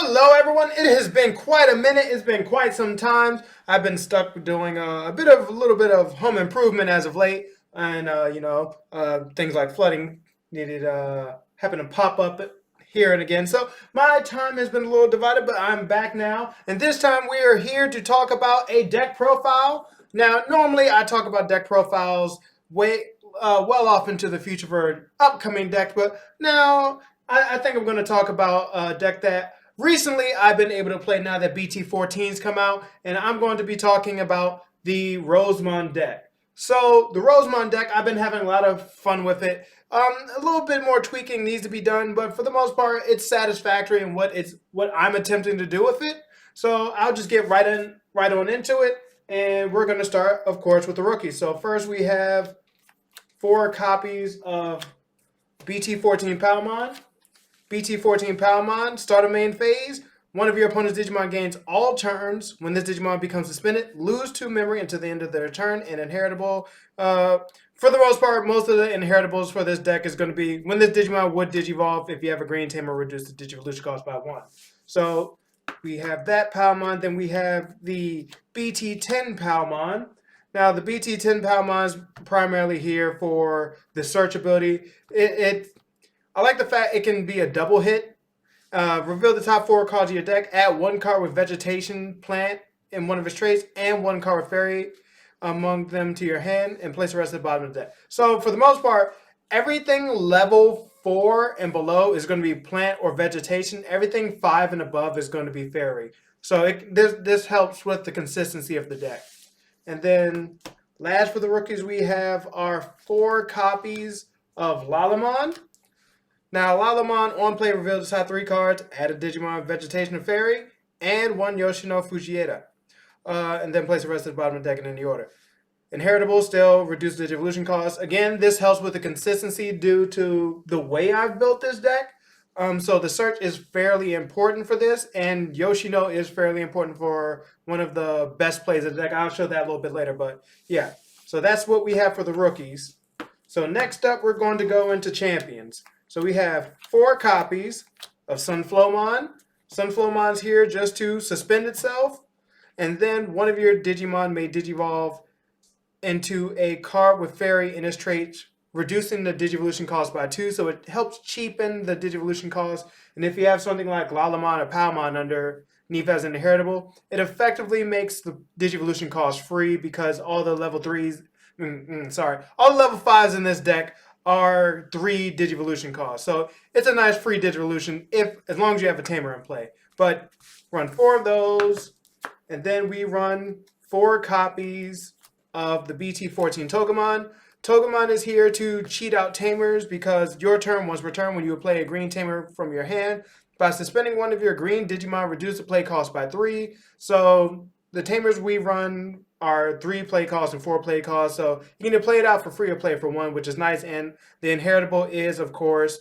Hello, everyone. It has been quite a minute. It's been quite some time. I've been stuck doing a little bit of home improvement as of late, and things like flooding needed happen to pop up here and again. So my time has been a little divided, but I'm back now, and this time we are here to talk about a deck profile. Now, normally I talk about deck profiles way well off into the future for an upcoming deck, but now I think I'm going to talk about a deck that recently I've been able to play now that BT14's come out, and I'm going to be talking about the Rosemon deck. So the Rosemon deck, I've been having a lot of fun with it. A little bit more tweaking needs to be done, but for the most part, it's satisfactory in what I'm attempting to do with it. So I'll just get right on into it, and we're going to start, of course, with the rookies. So first we have 4 copies of BT14 Palmon. BT14 Palmon, start a main phase. One of your opponent's Digimon gains all turns. When this Digimon becomes suspended, lose 2 memory until the end of their turn and inheritable. For the most part, most of the inheritables for this deck is going to be when this Digimon would Digivolve. If you have a green tamer, reduce the Digivolution cost by 1. So we have that Palmon. Then we have the BT10 Palmon. Now, the BT10 Palmon is primarily here for the search ability. I like the fact it can be a double hit. Reveal the top 4 cards of your deck. Add 1 card with Vegetation Plant in one of its traits and 1 card with Fairy among them to your hand, and place the rest at the bottom of the deck. So for the most part, everything level 4 and below is going to be plant or vegetation. Everything 5 and above is going to be fairy. So this helps with the consistency of the deck. And then last for the rookies, we have our 4 copies of Lalamon. Now, Lalamon on play reveals the top 3 cards, add a Digimon Vegetation and Fairy, and 1 Yoshino Fujieda. And then place the rest at the bottom of the deck in any order. Inheritable still reduce the evolution cost. Again, this helps with the consistency due to the way I've built this deck. So the search is fairly important for this, and Yoshino is fairly important for one of the best plays of the deck. I'll show that a little bit later, but yeah. So that's what we have for the rookies. So next up, we're going to go into champions. So we have 4 copies of Sunflowmon. Sunflowmon's here just to suspend itself, and then one of your Digimon may Digivolve into a card with Fairy in its traits, reducing the Digivolution cost by 2, so it helps cheapen the Digivolution cost. And if you have something like Lalamon or Palmon underneath as an inheritable, it effectively makes the Digivolution cost free because all the level 3s, all the level 5s in this deck are 3 Digivolution costs. So it's a nice free Digivolution as long as you have a tamer in play. But run 4 of those, and then we run 4 copies of the BT14 Togemon. Togemon is here to cheat out tamers because your turn was returned when you play a green tamer from your hand. By suspending one of your green Digimon, reduce the play cost by 3. So the tamers we run are 3 play costs and 4 play costs. So you can either play it out for free or play it for 1, which is nice. And the inheritable is, of course,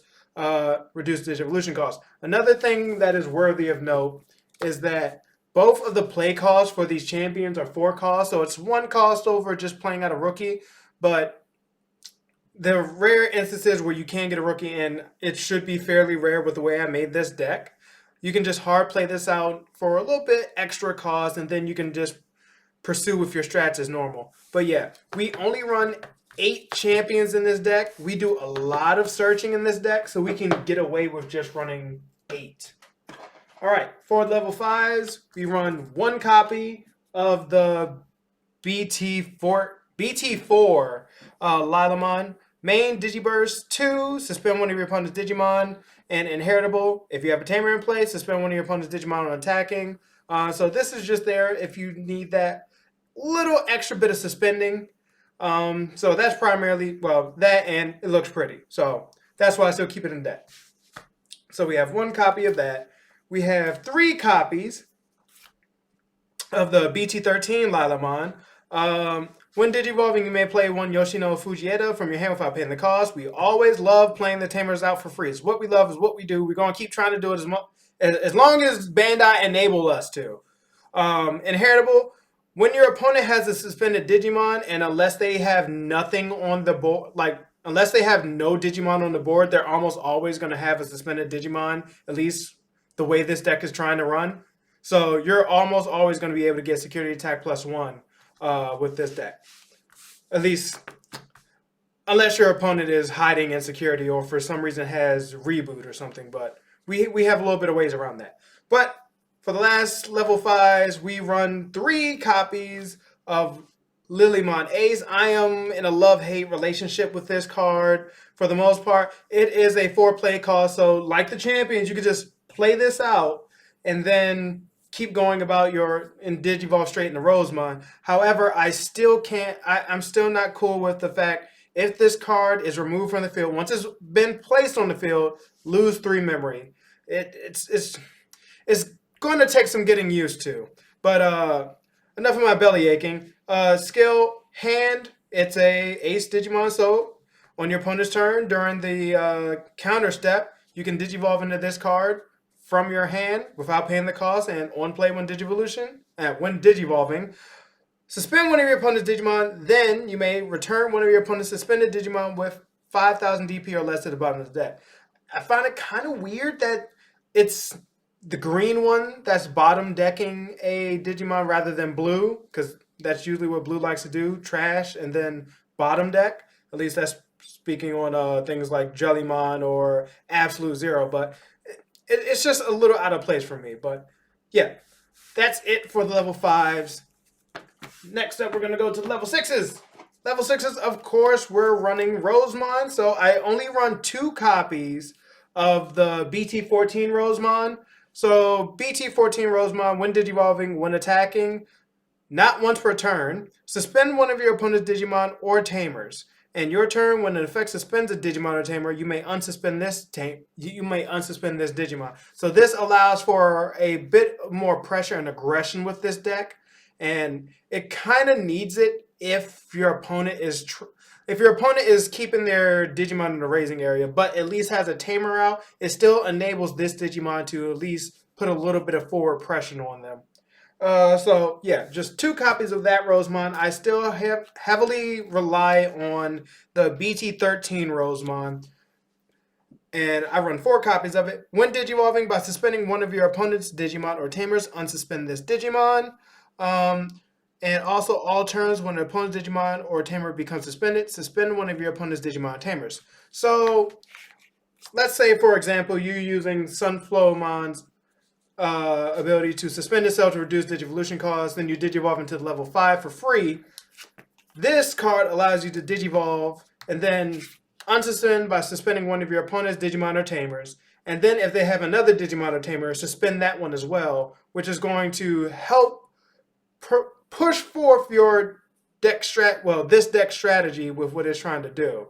reduced Digivolution cost. Another thing that is worthy of note is that both of the play costs for these champions are 4 costs. So it's 1 cost over just playing out a rookie. But the rare instances where you can get a rookie, and it should be fairly rare with the way I made this deck, you can just hard play this out for a little bit extra cost, and then you can just pursue with your strats as normal. But yeah, we only run 8 champions in this deck. We do a lot of searching in this deck, so we can get away with just running 8. All right, for level 5s, we run 1 copy of the BT4 Lilamon. Main Digiburst 2, suspend one of your opponent's Digimon, and inheritable. If you have a tamer in play, suspend one of your opponent's Digimon on attacking. So this is just there if you need that little extra bit of suspending. So that's primarily, well, that, and it looks pretty. So that's why I still keep it in deck. So we have 1 copy of that. We have 3 copies of the BT13 Lilamon. When Digivolving, you may play 1 Yoshino Fujieda from your hand without paying the cost. We always love playing the tamers out for free. It's what we love, is what we do. We're going to keep trying to do it as long as Bandai enable us to. Inheritable. When your opponent has a suspended Digimon, and unless they have nothing on the board, unless they have no Digimon on the board, they're almost always going to have a suspended Digimon, at least the way this deck is trying to run. So you're almost always going to be able to get security attack +1 with this deck. At least, unless your opponent is hiding insecurity or for some reason has reboot or something. But we have a little bit of ways around that. But for the last level 5s, we run 3 copies of Lilymon Ace. I am in a love-hate relationship with this card. For the most part, it is a 4-play cost. So like the champions, you could just play this out and then keep going about your and Digivolve straight into Rosemon. However, I still can't. I'm still not cool with the fact if this card is removed from the field, once it's been placed on the field, lose 3 memory. It's going to take some getting used to. But enough of my belly aching. Skill hand. It's a Ace Digimon. So on your opponent's turn during the counter step, you can Digivolve into this card from your hand without paying the cost, and on play when Digivolving, suspend one of your opponent's Digimon, then you may return one of your opponent's suspended Digimon with 5,000 DP or less to the bottom of the deck. I find it kind of weird that it's the green one that's bottom decking a Digimon rather than blue, because that's usually what blue likes to do, trash and then bottom deck. At least that's speaking on things like Jellymon or Absolute Zero, but it's just a little out of place for me. But yeah, that's it for the level 5s. Next up, we're going to go to level 6s. Level 6s, of course, we're running Rosemon. So I only run 2 copies of the BT14 Rosemon. So BT14 Rosemon, when Digivolving, when attacking, not once per turn, suspend one of your opponent's Digimon or Tamers. And your turn, when an effect suspends a Digimon or Tamer, you may unsuspend this Digimon. So this allows for a bit more pressure and aggression with this deck, and it kind of needs it if your opponent is keeping their Digimon in the raising area, but at least has a Tamer out. It still enables this Digimon to at least put a little bit of forward pressure on them. So yeah, just 2 copies of that Rosemon. I still heavily rely on the BT13 Rosemon, and I run 4 copies of it. When Digivolving, by suspending one of your opponent's Digimon or Tamers, unsuspend this Digimon. And also all turns when an opponent's Digimon or Tamer becomes suspended, suspend one of your opponent's Digimon or Tamers. So let's say, for example, you're using Sunflowmon's ability to suspend itself to reduce Digivolution cost, then you Digivolve into level 5 for free. This card allows you to Digivolve and then unsuspend by suspending one of your opponent's Digimon or Tamers. And then if they have another Digimon or Tamer, suspend that one as well, which is going to help push forth your deck this deck strategy with what it's trying to do.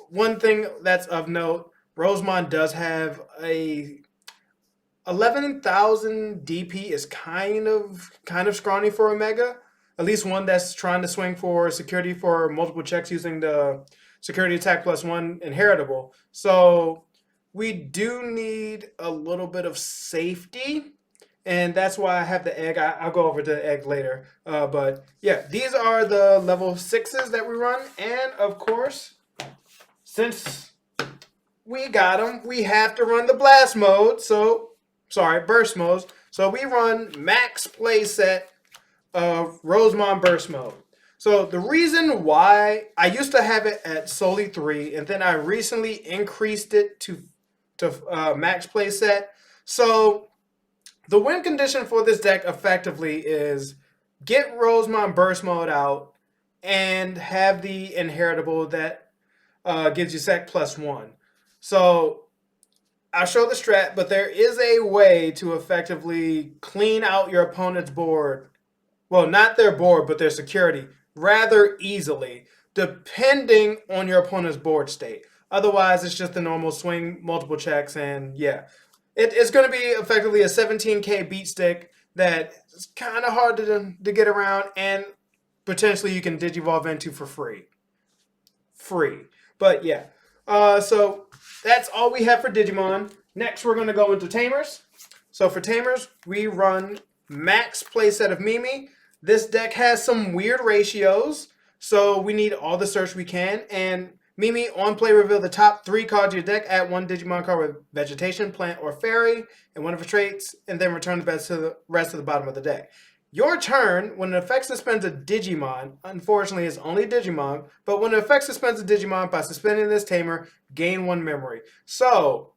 One thing that's of note, Rosemon does have a 11,000 DP is kind of scrawny for a Mega. At least one that's trying to swing for security for multiple checks using the security attack +1 inheritable. So we do need a little bit of safety, and that's why I have the egg. I'll go over to the egg later. But yeah, these are the level 6s that we run. And of course, since we got them, we have to run the blast mode. Burst modes. So we run max playset of Rosemon burst mode. So the reason why I used to have it at solely 3, and then I recently increased it to max playset. So the win condition for this deck effectively is get Rosemon burst mode out and have the inheritable that gives you sec +1. So I'll show the strat, but there is a way to effectively clean out your opponent's board. Well, not their board, but their security rather easily, depending on your opponent's board state. Otherwise, it's just the normal swing, multiple checks, and yeah. It's going to be effectively a 17k beat stick that is kind of hard to get around, and potentially you can Digivolve into for free. But yeah. So that's all we have for Digimon. Next, we're going to go into Tamers. So for Tamers, we run max playset of Mimi. This deck has some weird ratios, so we need all the search we can. And Mimi, on play, reveal the top 3 cards of your deck. Add 1 Digimon card with Vegetation, Plant, or Fairy, and one of its traits, and then return the rest to the bottom of the deck. Your turn, when an effect suspends a Digimon, unfortunately it's only Digimon, but when an effect suspends a Digimon by suspending this tamer, gain 1 memory. So,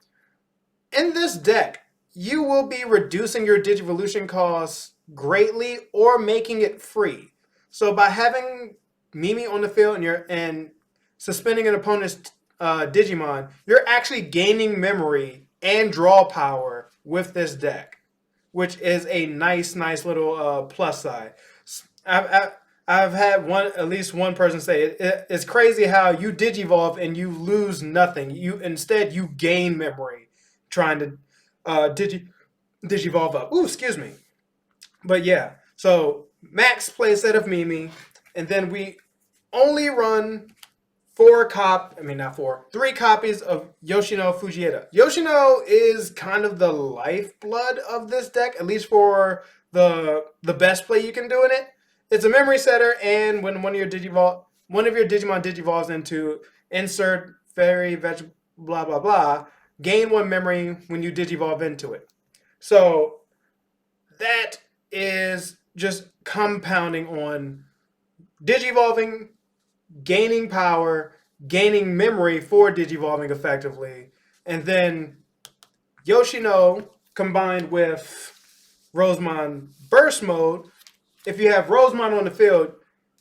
in this deck, you will be reducing your Digivolution costs greatly or making it free. So by having Mimi on the field and suspending an opponent's Digimon, you're actually gaining memory and draw power with this deck, which is a nice little plus side. I've, I've had at least one person say it's crazy how you digivolve and you lose nothing. Instead you gain memory trying to digivolve up. Ooh, excuse me. But yeah, so max playset of Mimi, and then we only run 3 copies of Yoshino Fujieda. Yoshino is kind of the lifeblood of this deck, at least for the best play you can do in it. It's a memory setter, and when one of your Digimon digivolves into insert fairy veg blah blah blah, gain 1 memory when you digivolve into it. So that is just compounding on digivolving, gaining power, gaining memory for digivolving effectively, and then Yoshino combined with Rosemon burst mode. If you have Rosemon on the field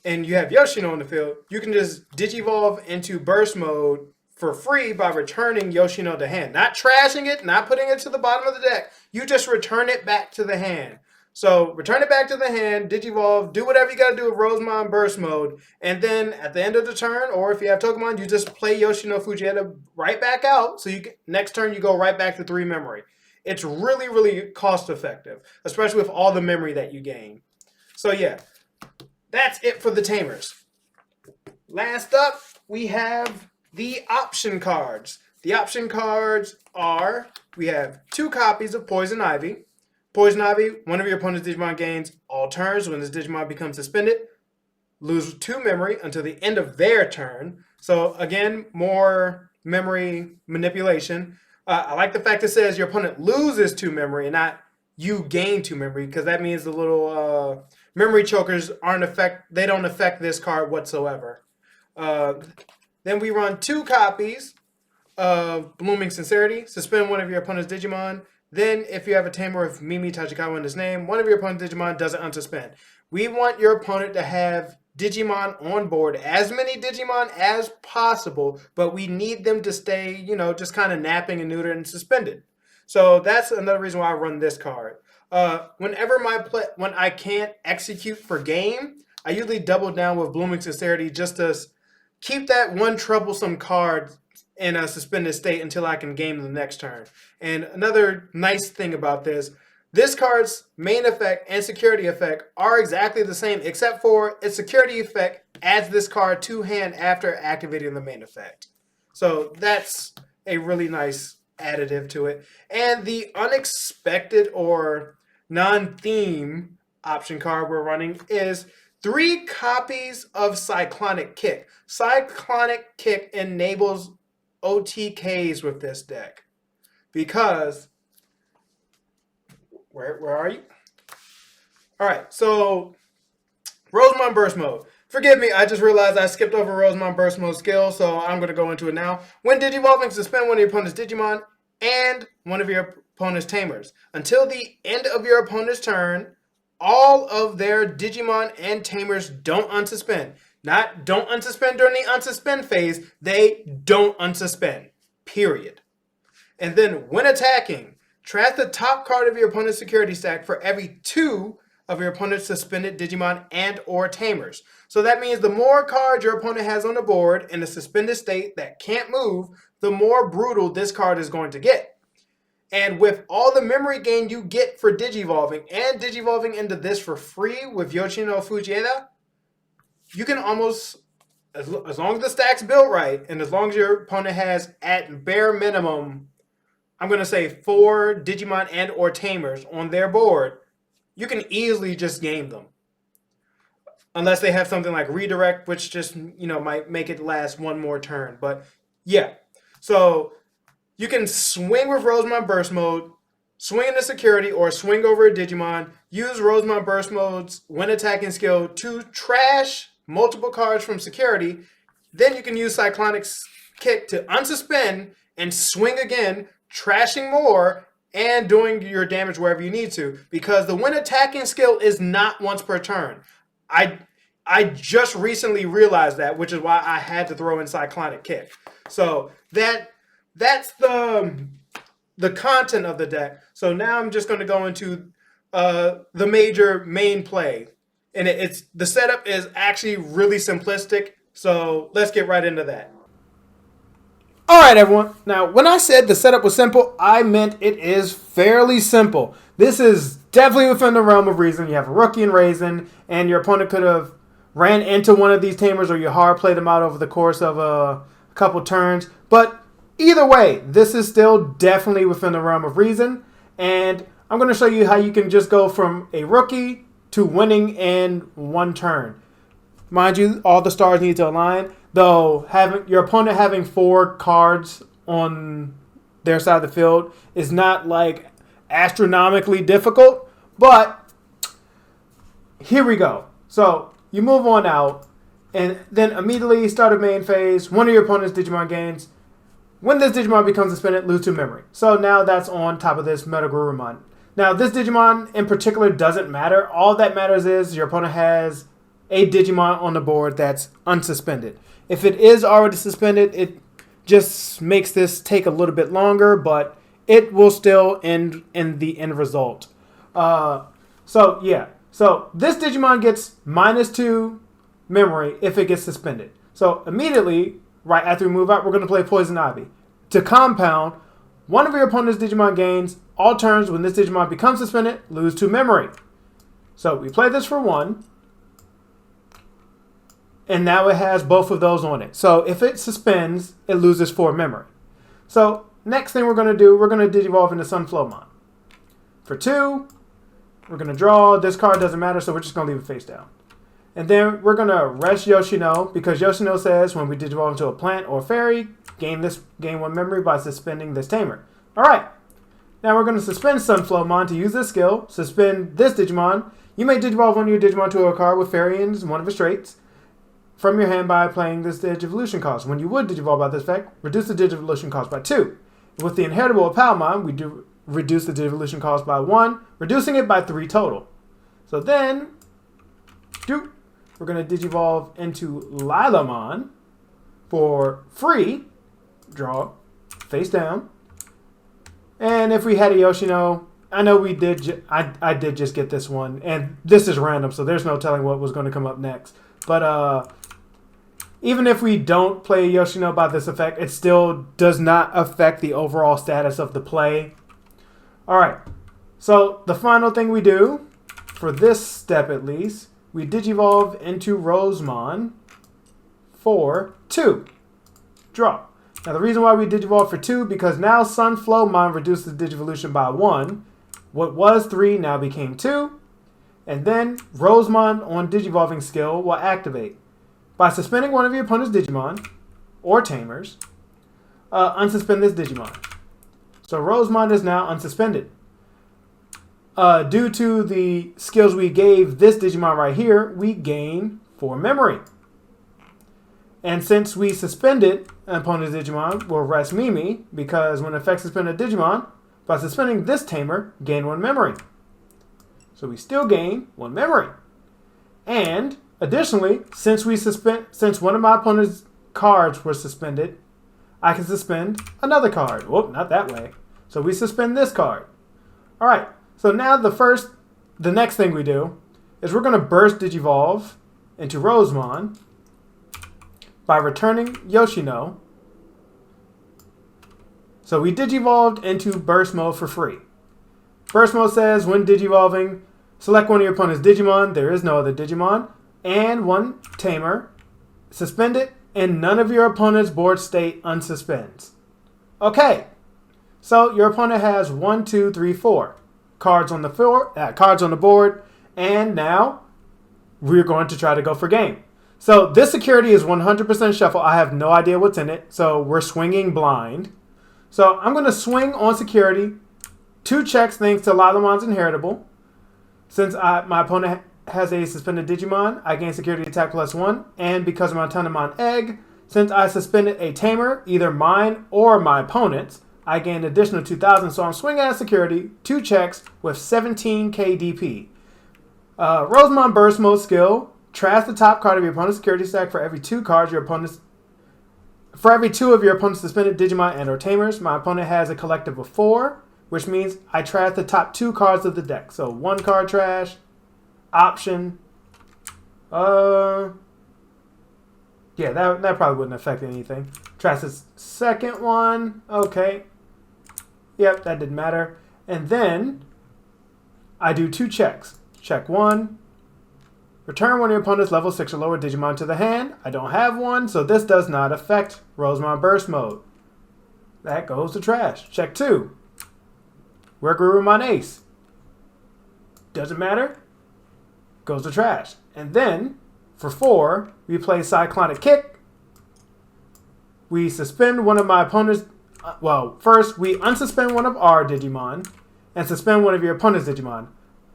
and you have Yoshino on the field, you can just digivolve into burst mode for free by returning Yoshino to hand. Not trashing it, not putting it to the bottom of the deck. You just return it back to the hand. So return it back to the hand, digivolve, do whatever you got to do with Rosemon burst mode, and then at the end of the turn, or if you have Togemon, you just play Yoshino Fujieda right back out. So next turn you go right back to 3 memory. It's really cost effective, especially with all the memory that you gain. So yeah, that's it for the tamers. Last up, we have the option cards. The option cards are, we have 2 copies of Poison Ivy. Poison Ivy, one of your opponent's Digimon gains all turns. When this Digimon becomes suspended, lose 2 memory until the end of their turn. So again, more memory manipulation. I like the fact it says your opponent loses 2 memory and not you gain 2 memory, because that means the little memory chokers they don't affect this card whatsoever. Then we run 2 copies of Blooming Sincerity. Suspend one of your opponent's Digimon. Then, if you have a tamer with Mimi Tachikawa in his name, one of your opponent's Digimon doesn't unsuspend. We want your opponent to have Digimon on board, as many Digimon as possible, but we need them to stay, just kind of napping and neutered and suspended. So that's another reason why I run this card. When I can't execute for game, I usually double down with Blooming Sincerity just to keep that one troublesome card in a suspended state until I can game the next turn. And another nice thing about this card's main effect and security effect are exactly the same, except for its security effect adds this card to hand after activating the main effect. So that's a really nice additive to it. And the unexpected or non-theme option card we're running is 3 copies of Cyclonic Kick. Cyclonic Kick enables OTKs with this deck because where are you? All right, so Rosemon burst mode. Forgive me, I just realized I skipped over Rosemon burst mode skill, so I'm going to go into it now. When digivolving, suspend one of your opponent's Digimon and one of your opponent's tamers until the end of your opponent's turn. All of their Digimon and tamers don't unsuspend. Not don't unsuspend during the unsuspend phase. They don't unsuspend. Period. And then when attacking, track the top card of your opponent's security stack for every 2 of your opponent's suspended Digimon and or tamers. So that means the more cards your opponent has on the board in a suspended state that can't move, the more brutal this card is going to get. And with all the memory gain you get for digivolving and digivolving into this for free with Yoshino Fujieda, you can almost, as long as the stack's built right, and as long as your opponent has, at bare minimum, I'm going to say 4 Digimon and or tamers on their board, you can easily just game them. unless they have something like redirect, which just might make it last one more turn. But yeah, so you can swing with Rosemon Burst Mode, swing into security, or swing over a Digimon. Use Rosemon Burst Mode's when attacking skill to trash multiple cards from security. Then you can use Cyclonic's Kick to unsuspend and swing again, trashing more and doing your damage wherever you need to. Because the when attacking skill is not once per turn. I just recently realized that, which is why I had to throw in Cyclonic Kick. So that's the content of the deck. So now I'm just going to go into the major main play, and it's the setup is actually really simplistic. So let's get right into that. All right, everyone. Now, when I said the setup was simple, I meant it is fairly simple. This is definitely within the realm of reason. You have a rookie and Raisin, and your opponent could have ran into one of these tamers, or you hard played them out over the course of a couple turns. But either way, this is still definitely within the realm of reason. And I'm going to show you how you can just go from a rookie to winning in one turn. Mind you, all the stars need to align. Though having your opponent having 4 cards on their side of the field is not like astronomically difficult. But here we go. So you move on out, and then immediately start a main phase. One of your opponent's Digimon gains. When this Digimon becomes suspended, lose 2 memory. So now that's on top of this Metagrurumon. Now this Digimon in particular doesn't matter. All that matters is your opponent has a Digimon on the board that's unsuspended. If it is already suspended, it just makes this take a little bit longer, but it will still end in the end result. So this Digimon gets -2 memory if it gets suspended. So immediately, right after we move out, we're going to play Poison Ivy. To compound, one of your opponent's Digimon gains all turns when this Digimon becomes suspended, lose 2 memory. So we play this for 1. And now it has both of those on it. So if it suspends, it loses 4 memory. So next thing we're going to do, we're going to Digivolve into Sunflowmon. For 2, we're going to draw. This card doesn't matter, so we're just going to leave it face down. And then we're going to rest Yoshino, because Yoshino says when we Digivolve into a plant or fairy, gain 1 memory by suspending this tamer. Alright, now we're going to suspend Sunflowmon to use this skill. Suspend this Digimon. You may Digivolve one of your Digimon to a card with fairy and one of its traits from your hand by playing this Digivolution cost. When you would Digivolve by this effect, reduce the Digivolution cost by 2. With the Inheritable Palmon, we do reduce the Digivolution cost by 1, reducing it by 3 total. So then, we're going to Digivolve into Lilamon for free. Draw, face down. And if we had a Yoshino, I know we did, I did just get this one. And this is random, so there's no telling what was going to come up next. But even if we don't play Yoshino by this effect, it still does not affect the overall status of the play. Alright, so the final thing we do, for this step at least, we Digivolve into Rosemon for 2. Draw. Now the reason why we Digivolve for 2, because now Sunflowmon reduces the Digivolution by 1. What was 3 now became 2. And then Rosemon on Digivolving skill will activate. By suspending one of your opponent's Digimon, or Tamers, unsuspend this Digimon. So Rosemon is now unsuspended. Due to the skills we gave this Digimon right here, we gain 4 memory. And since we suspended an opponent's Digimon, we'll rest Mimi, because when effects suspend a Digimon, by suspending this Tamer, gain 1 memory. So we still gain 1 memory. And additionally, since one of my opponent's cards were suspended, I can suspend another card. Whoop, not that way. So we suspend this card. All right. So now the next thing we do is we're going to burst Digivolve into Rosemon by returning Yoshino. So we Digivolved into Burst Mode for free. Burst Mode says when Digivolving, select one of your opponent's Digimon. There is no other Digimon. And 1 Tamer. Suspend it, and none of your opponent's board state unsuspends. Okay. So your opponent has 1, 2, 3, 4 cards on the board, and now we're going to try to go for game. So this security is 100% shuffle. I have no idea what's in it. So we're swinging blind. So I'm going to swing on security. 2 checks thanks to Lilamon's inheritable. Since my opponent has a suspended Digimon, I gain security attack +1. And because of my Tunamon egg, since I suspended a tamer, either mine or my opponent's, I gain an additional 2,000. So I'm swinging at security, 2 checks with 17k DP. Rosemon Burst Mode skill. Trash the top card of your opponent's security stack for every 2 cards your opponent's. For every 2 of your opponent's suspended Digimon and or tamers. My opponent has a collective of 4, which means I trash the top 2 cards of the deck. So 1 card trash, option. Yeah, that probably wouldn't affect anything. Trash the second one. Okay. Yep, that didn't matter. And then I do 2 checks. Check 1. Return one of your opponent's level 6 or lower Digimon to the hand. I don't have one, so this does not affect Rosemon Burst Mode. That goes to trash. Check 2. Where Gurumon Ace? Doesn't matter. Goes to trash. And then, for 4, we play Cyclonic Kick. We suspend one of my opponent's... well, first, we unsuspend one of our Digimon and suspend one of your opponent's Digimon.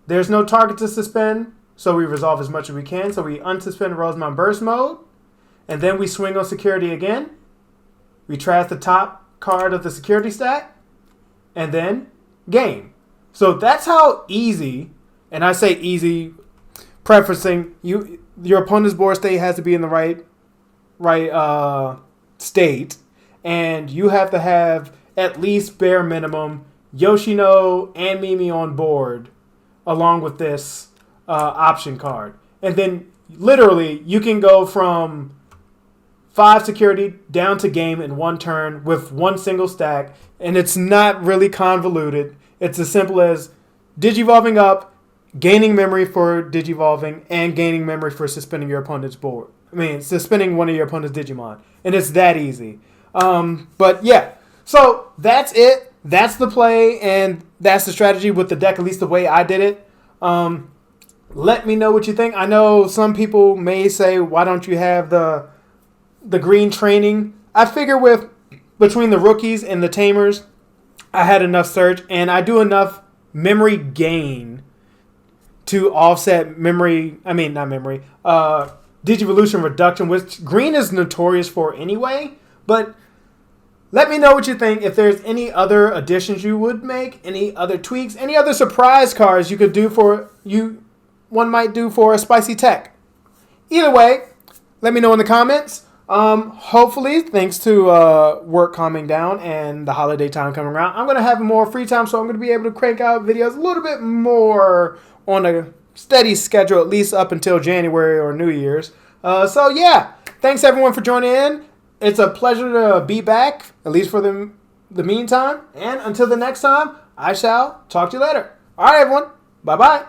There's no target to suspend, so we resolve as much as we can. So we unsuspend Rosemon Burst Mode, and then we swing on security again. We trash the top card of the security stack, and then game. So that's how easy, and I say easy, preferencing your opponent's board state has to be in the right state, and you have to have at least bare minimum Yoshino and Mimi on board along with this option card. And then literally you can go from 5 security down to game in 1 turn with 1 single stack, and it's not really convoluted. It's as simple as digivolving up, gaining memory for digivolving, and gaining memory for suspending your opponent's board. Suspending one of your opponent's Digimon. And it's that easy. But yeah, so that's it. That's the play, and that's the strategy with the deck, at least the way I did it. Let me know what you think. I know some people may say, why don't you have the green training? I figure between the rookies and the tamers, I had enough surge, and I do enough memory gain to offset Digivolution reduction, which green is notorious for anyway. But let me know what you think. If there's any other additions you would make, any other tweaks, any other surprise cards you could do one might do for a spicy tech. Either way, let me know in the comments. Hopefully, thanks to work calming down and the holiday time coming around, I'm going to have more free time, so I'm going to be able to crank out videos a little bit more on a steady schedule, at least up until January or New Year's. So yeah, thanks everyone for joining in. It's a pleasure to be back, at least for the meantime. And until the next time, I shall talk to you later. All right, everyone. Bye-bye.